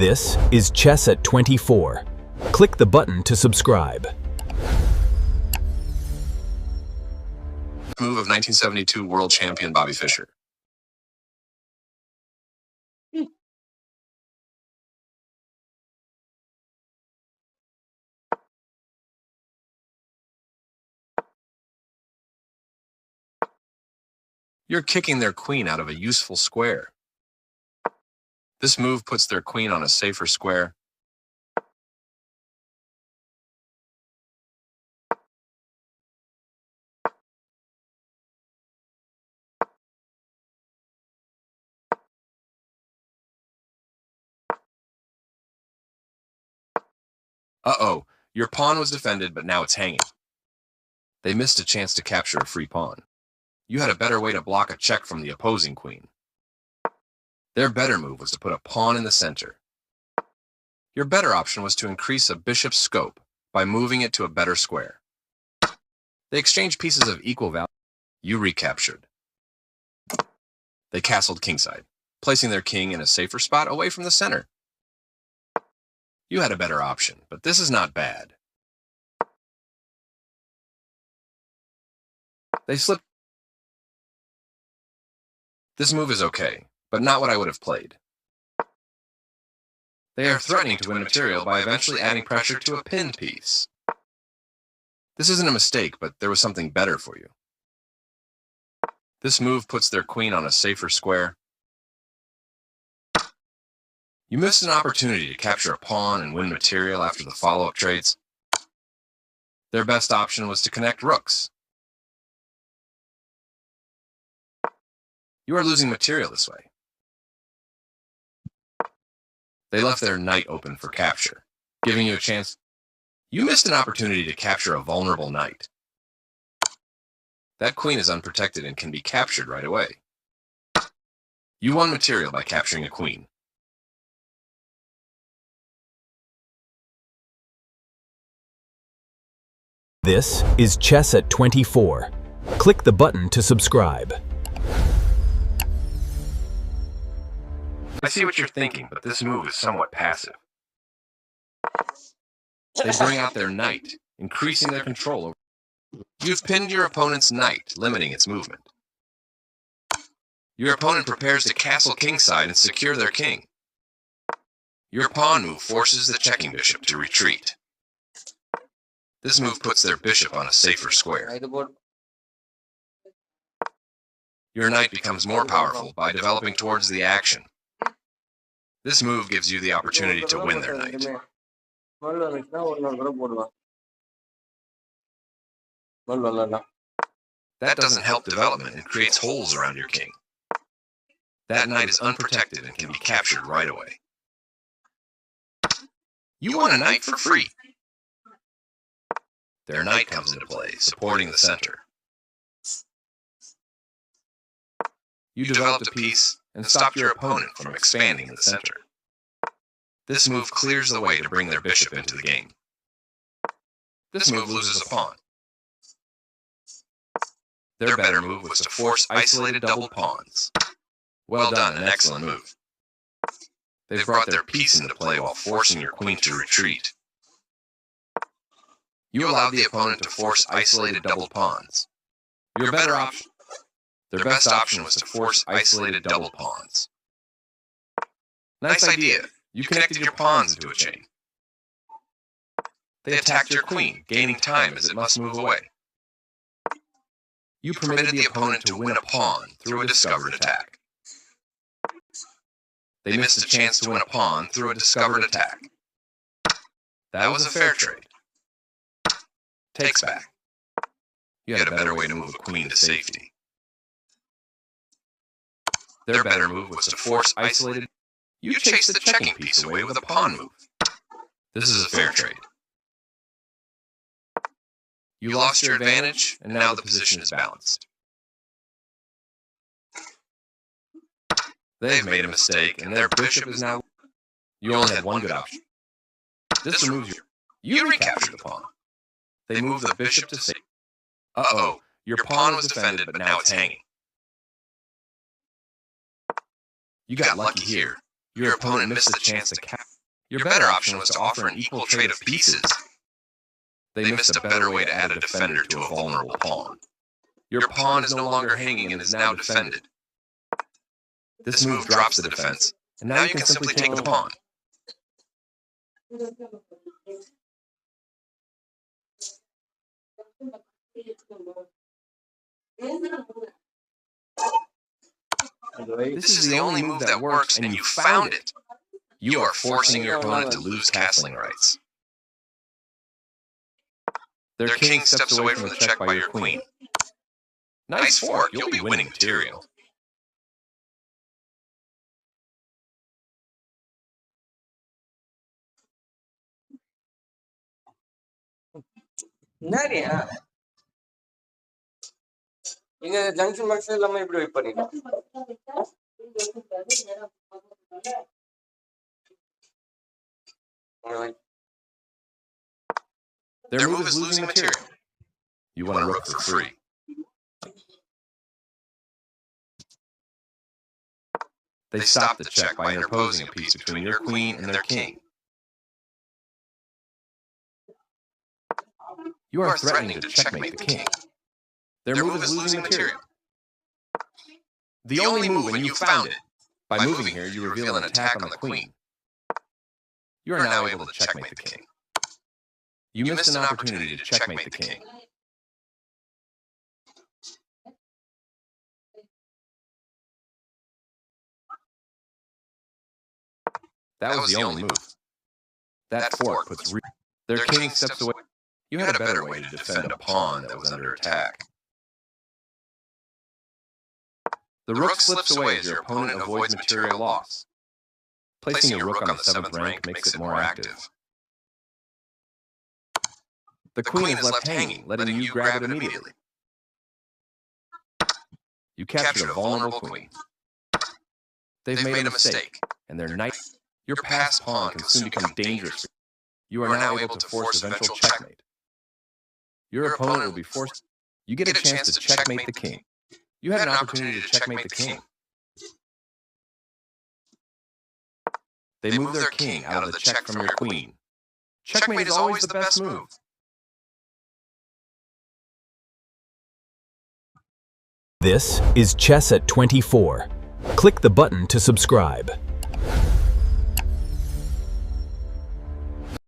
This is Chess at 24. Click the button to subscribe. Move of 1972 world champion Bobby Fischer. You're kicking their queen out of a useful square. This move puts their queen on a safer square. Uh-oh, your pawn was defended, but now it's hanging. They missed a chance to capture a free pawn. You had a better way to block a check from the opposing queen. Their better move was to put a pawn in the center. Your better option was to increase a bishop's scope by moving it to a better square. They exchanged pieces of equal value. You recaptured. They castled kingside, placing their king in a safer spot away from the center. You had a better option, but this is not bad. They slipped. This move is okay, but not what I would have played. They are threatening to win material by eventually adding pressure to a pinned piece. This isn't a mistake, but there was something better for you. This move puts their queen on a safer square. You missed an opportunity to capture a pawn and win material after the follow-up trades. Their best option was to connect rooks. You are losing material this way. They left their knight open for capture, giving you a chance. You missed an opportunity to capture a vulnerable knight. That queen is unprotected and can be captured right away. You won material by capturing a queen. This is Chess at 24. Click the button to subscribe. I see what you're thinking, but this move is somewhat passive. They bring out their knight, increasing their control over. You've pinned your opponent's knight, limiting its movement. Your opponent prepares to castle kingside and secure their king. Your pawn move forces the checking bishop to retreat. This move puts their bishop on a safer square. Your knight becomes more powerful by developing towards the action. This move gives you the opportunity to win their knight. That doesn't help development and creates holes around your king. That knight is unprotected and can be captured right away. You won a knight for free. Their knight comes into play, supporting the center. You developed a piece and stopped your opponent from expanding in the center. This move clears the way to bring their bishop into the game. This move loses a pawn. Their better move was to force isolated double pawns. Well done, an excellent move. They've brought their piece into play while forcing your queen to retreat. You allowed the opponent to force isolated double pawns. Your better option. Their best option was to force isolated double pawns. Nice idea. You connected your pawns into a chain. They attacked your queen, gaining time as it must move away. You permitted the opponent to win a pawn through a discovered attack. They missed a chance to win a pawn through a discovered attack. That was a fair trade. Takes back. You had a better way to move a queen to safety. Their better move was to force isolated. You chased the checking piece away with a pawn move. This is a fair trade. You lost your advantage, and now the position is balanced. They've made a mistake, and their bishop is now. You only had one good option. This removes your. You recaptured the pawn. They move the bishop to safety. Uh-oh, your pawn was defended, but now it's hanging. You got lucky here. Your opponent missed the chance to capture. Your better option was to offer an equal trade of pieces. They missed a better way to add a defender to a vulnerable pawn. Your pawn is no longer hanging and is now defended. This move drops the defense, and now you can simply take the pawn. This is the only move that works, and you found it. You are forcing your opponent to lose castling rights. Their king steps away from the check by your queen. Nice fork, you'll be winning material. என்னடியா இங்க junction box எல்லாமே இப்படி wait பண்ணிட்டோம். Their move is losing material. You want a rook for free. They stop the check by interposing a piece between your queen and their king. You are threatening to checkmate the king. Their move is losing material. The only move, and you found it. By moving here, you reveal an attack on the queen. You are now able to checkmate the king. You missed an opportunity to checkmate the king. That was the only move. That fork puts their king steps away. You had a better way to defend a pawn that was under attack. The rook slips away as your opponent avoids material loss. Placing your rook on the 7th rank makes it more active. The queen is left hanging, letting you grab it immediately. You captured a vulnerable queen. They've made a mistake, and their knight, your passed pawn, can soon become dangerous. You are now able to force eventual checkmate. Your opponent will be forced. You get a chance to checkmate the king. You had an opportunity to checkmate the king. They move their king out of the check from your queen. Checkmate is always the best move. This is Chess at 24. Click the button to subscribe.